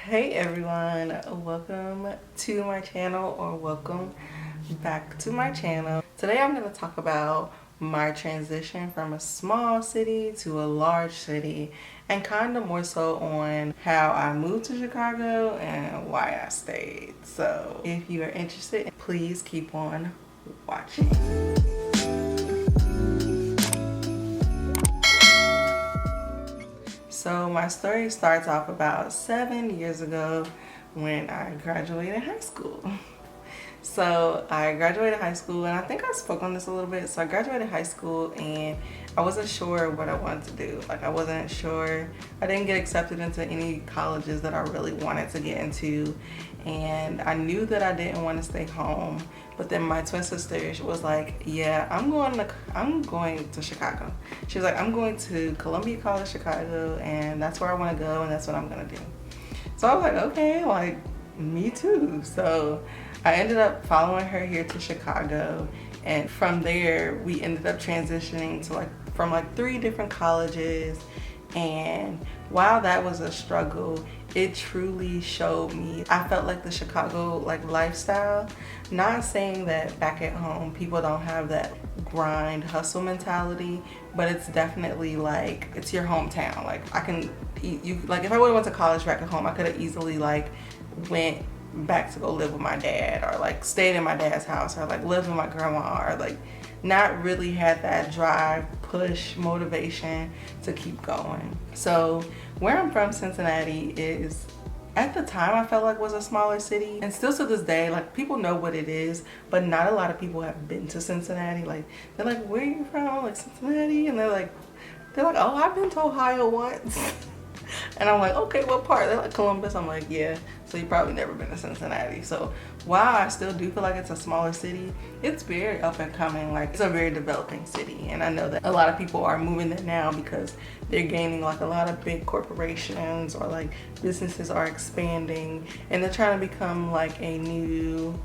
Hey everyone, welcome to my channel, or welcome back to my channel. Today I'm going to talk about my transition from a small city to a large city, and kind of more so on how I moved to Chicago and why I stayed. So if you are interested, please keep on watching. So my story starts off about 7 years ago when I graduated high school. So I graduated high school, and I think I spoke on this a little bit. So I graduated high school and I wasn't sure what I wanted to do. Like, I wasn't sure. I didn't get accepted into any colleges that I really wanted to get into. And I knew that I didn't want to stay home. But then my twin sister, she was like, yeah, I'm going to Chicago. She was like, I'm going to Columbia College Chicago, and that's where I want to go, and that's what I'm going to do. So I was like, okay, like, me too. So I ended up following her here to Chicago, and from there we ended up transitioning to from 3 different colleges. And while that was a struggle, it truly showed me, I felt like the Chicago lifestyle, not saying that back at home people don't have that grind hustle mentality, but it's definitely like, it's your hometown. Like, if I would have went to college back at home, I could have easily went back to go live with my dad, or stayed in my dad's house, or lived with my grandma, or not really had that drive, push, motivation to keep going. So where I'm from, Cincinnati, is, at the time, I felt like was a smaller city, and still to this day, people know what it is, but not a lot of people have been to Cincinnati. They're like, where are you from? Cincinnati? And they're like, oh, I've been to Ohio once. And I'm like, okay, what part? They're like, Columbus. I'm like, yeah, so you've probably never been to Cincinnati. So while I still do feel like it's a smaller city, it's very up and coming. It's a very developing city. And I know that a lot of people are moving there now because they're gaining a lot of big corporations, or businesses are expanding, and they're trying to become a new,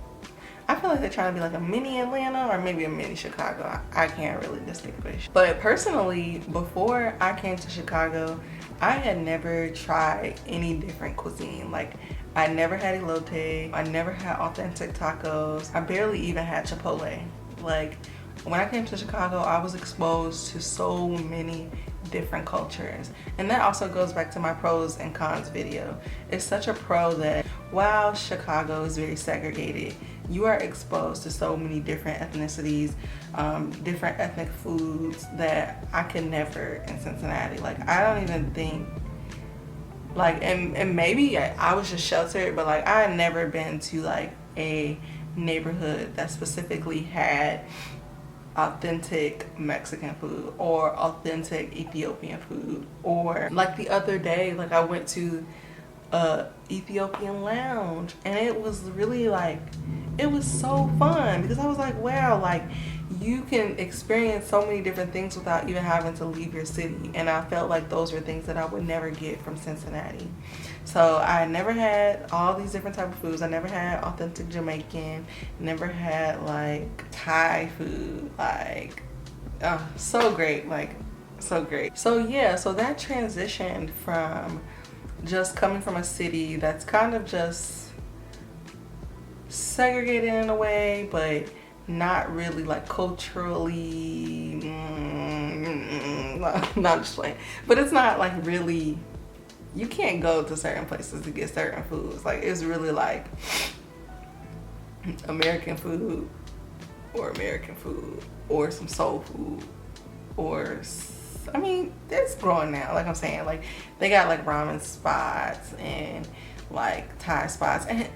I feel like they're trying to be a mini Atlanta, or maybe a mini Chicago. I can't really distinguish. But personally, before I came to Chicago, I had never tried any different cuisine. I never had elote, I never had authentic tacos, I barely even had Chipotle. When I came to Chicago, I was exposed to so many different cultures. And that also goes back to my pros and cons video. It's such a pro that while Chicago is very segregated, you are exposed to so many different ethnicities, different ethnic foods that I could never in Cincinnati. I don't even think, and maybe I was just sheltered, but I had never been to a neighborhood that specifically had authentic Mexican food or authentic Ethiopian food. Or the other day, I went to a Ethiopian lounge, and it was really it was so fun, because I was like, wow, you can experience so many different things without even having to leave your city. And I felt like those were things that I would never get from Cincinnati. So I never had all these different type of foods. I never had authentic Jamaican, never had Thai food. So great, so great. So yeah, so that transitioned from just coming from a city that's kind of just segregated in a way, but not really culturally, not just but it's not really, you can't go to certain places to get certain foods. It's really American food, or some soul food, or, I mean, it's growing now. I'm saying, they got ramen spots and Thai spots. And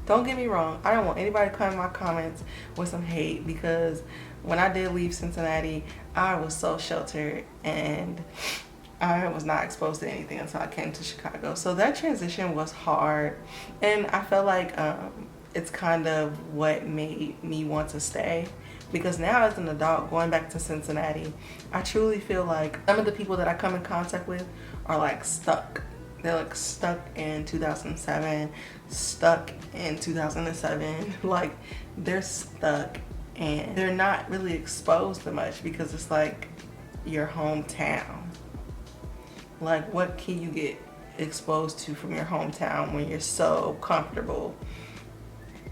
don't get me wrong, I don't want anybody to come in my comments with some hate, because when I did leave Cincinnati, I was so sheltered and I was not exposed to anything until I came to Chicago. So that transition was hard, and I felt like it's kind of what made me want to stay. Because now, as an adult, going back to Cincinnati, I truly feel like some of the people that I come in contact with are stuck. They're stuck in 2007, stuck in 2007. They're stuck, and they're not really exposed to much, because it's your hometown. What can you get exposed to from your hometown when you're so comfortable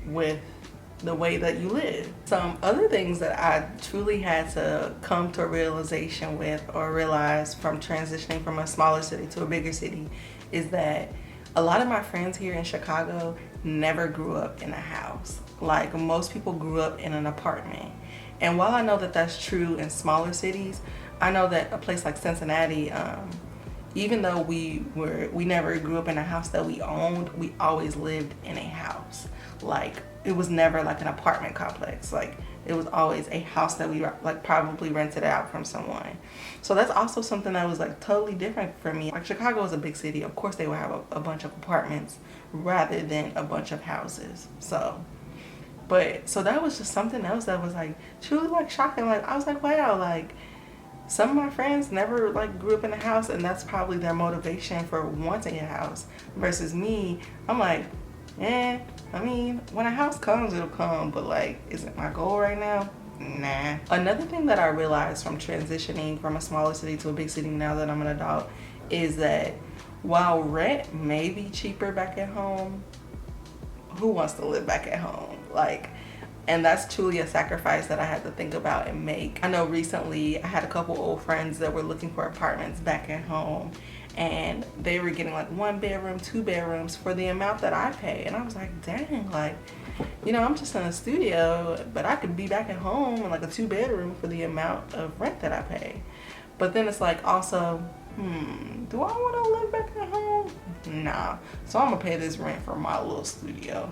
with the way that you live. Some other things that I truly had to come to a realization with or realize from transitioning from a smaller city to a bigger city is that a lot of my friends here in Chicago never grew up in a house. Like, most people grew up in an apartment. And while I know that that's true in smaller cities, I know that a place like Cincinnati, even though we never grew up in a house that we owned, we always lived in a house. Like, it was never like an apartment complex. Like, it was always a house that we like probably rented out from someone. So that's also something that was like totally different for me. Like, Chicago is a big city. Of course they would have a bunch of apartments rather than a bunch of houses. So that was just something else that was like truly like shocking. Like, I was like, wow, like some of my friends never like grew up in a house, and that's probably their motivation for wanting a house. Versus me, I'm like, I mean, when a house comes, it'll come, but like, is it my goal right now? Nah. Another thing that I realized from transitioning from a smaller city to a big city now that I'm an adult is that while rent may be cheaper back at home, who wants to live back at home? Like, and that's truly a sacrifice that I had to think about and make. I know recently I had a couple old friends that were looking for apartments back at home, and they were getting like 1 bedroom, 2 bedrooms for the amount that I pay. And I was like, dang, like, you know, I'm just in a studio, but I could be back at home in like a 2 bedroom for the amount of rent that I pay. But then it's like also, do I want to live back at home? Nah. So I'm gonna pay this rent for my little studio,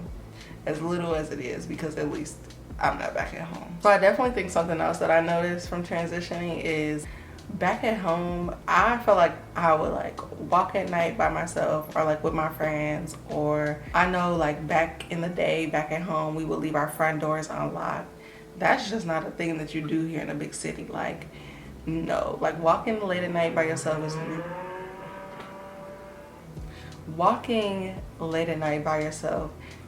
as little as it is, because at least I'm not back at home. So I definitely think something else that I noticed from transitioning is back at home, I felt like I would like walk at night by myself or like with my friends, or I know like back in the day, back at home, we would leave our front doors unlocked. That's just not a thing that you do here in a big city. Like, no, like walking late at night by yourself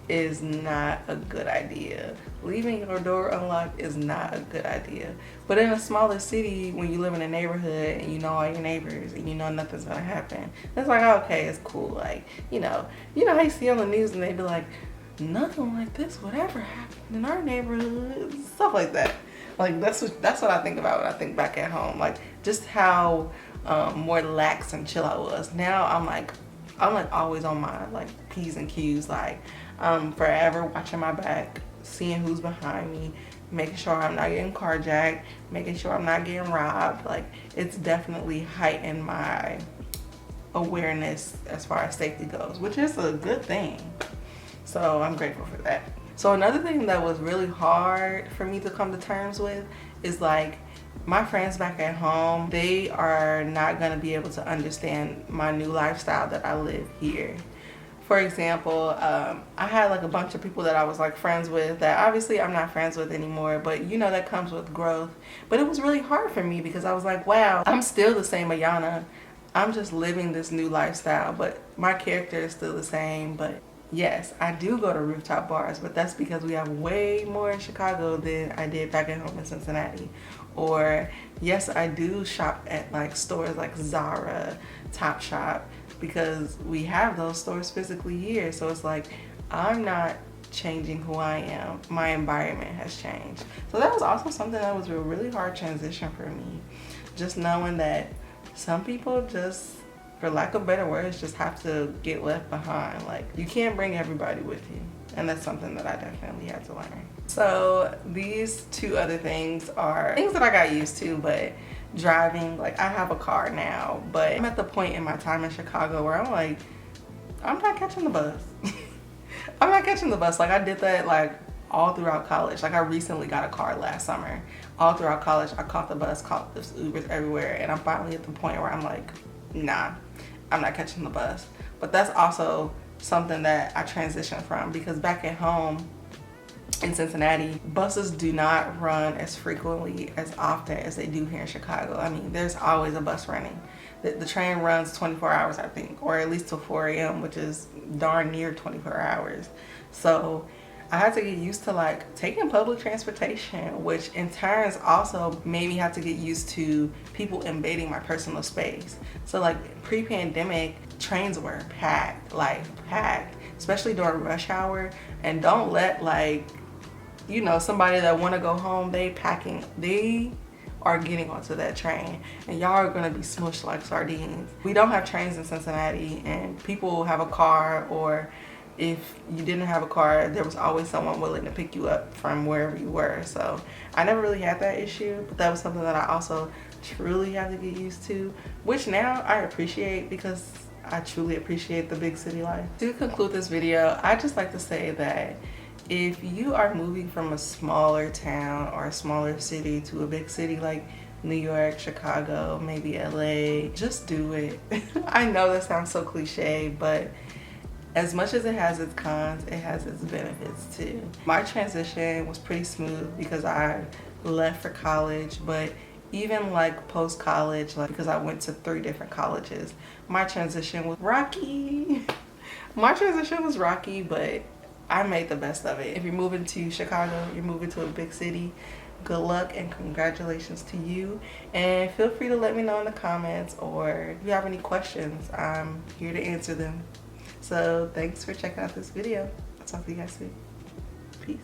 is not a good idea. Leaving your door unlocked is not a good idea. But in a smaller city, when you live in a neighborhood and you know all your neighbors and you know nothing's gonna happen, it's like, okay, it's cool. Like, you know how you see on the news and they be like, nothing like this would ever happen in our neighborhood, stuff like that. Like, that's what I think about when I think back at home. Like, just how more lax and chill I was. Now I'm like always on my like P's and Q's. Like, I'm forever watching my back, seeing who's behind me, making sure I'm not getting carjacked, making sure I'm not getting robbed. Like, it's definitely heightened my awareness as far as safety goes, which is a good thing. So I'm grateful for that. So another thing that was really hard for me to come to terms with is like, my friends back at home, they are not gonna be able to understand my new lifestyle that I live here. For example, I had like a bunch of people that I was like friends with that obviously I'm not friends with anymore, but you know, that comes with growth. But it was really hard for me because I was like, wow, I'm still the same Ayana. I'm just living this new lifestyle, but my character is still the same. But yes, I do go to rooftop bars, but that's because we have way more in Chicago than I did back at home in Cincinnati. Or yes, I do shop at like stores like Zara, Topshop, because we have those stores physically here. So it's like, I'm not changing who I am. My environment has changed. So that was also something that was a really hard transition for me. Just knowing that some people just, for lack of better words, just have to get left behind. Like, you can't bring everybody with you. And that's something that I definitely had to learn. So these two other things are things that I got used to, but driving, like, I have a car now, but I'm at the point in my time in Chicago where I'm like, I'm not catching the bus. I'm not catching the bus. Like, I did that like all throughout college. Like, I recently got a car last summer. All throughout college, I caught the bus, caught the Ubers everywhere, and I'm finally at the point where I'm like, nah, I'm not catching the bus. But that's also something that I transitioned from, because back at home in Cincinnati, buses do not run as frequently, as often as they do here in Chicago. I mean, there's always a bus running. The train runs 24 hours, I think, or at least till 4 a.m., which is darn near 24 hours. So I had to get used to like taking public transportation, which in turns also made me have to get used to people invading my personal space. So like pre-pandemic, trains were packed, like packed, especially during rush hour. And don't let, like, you know, somebody that want to go home, they are getting onto that train, and y'all are gonna be smushed like sardines. We don't have trains in Cincinnati, and people have a car, or if you didn't have a car, there was always someone willing to pick you up from wherever you were. So I never really had that issue, but that was something that I also truly have to get used to, which now I appreciate, because I truly appreciate the big city life. To conclude this video, I just like to say that if you are moving from a smaller town or a smaller city to a big city like New York, Chicago, maybe LA, just do it. I know that sounds so cliche, but as much as it has its cons, it has its benefits too. My transition was pretty smooth because I left for college, but even like post-college, like, because I went to 3 different colleges, my transition was rocky. My transition was rocky, but I made the best of it. If you're moving to Chicago, you're moving to a big city, good luck and congratulations to you. And feel free to let me know in the comments, or if you have any questions, I'm here to answer them. So thanks for checking out this video. I'll talk to you guys soon. Peace.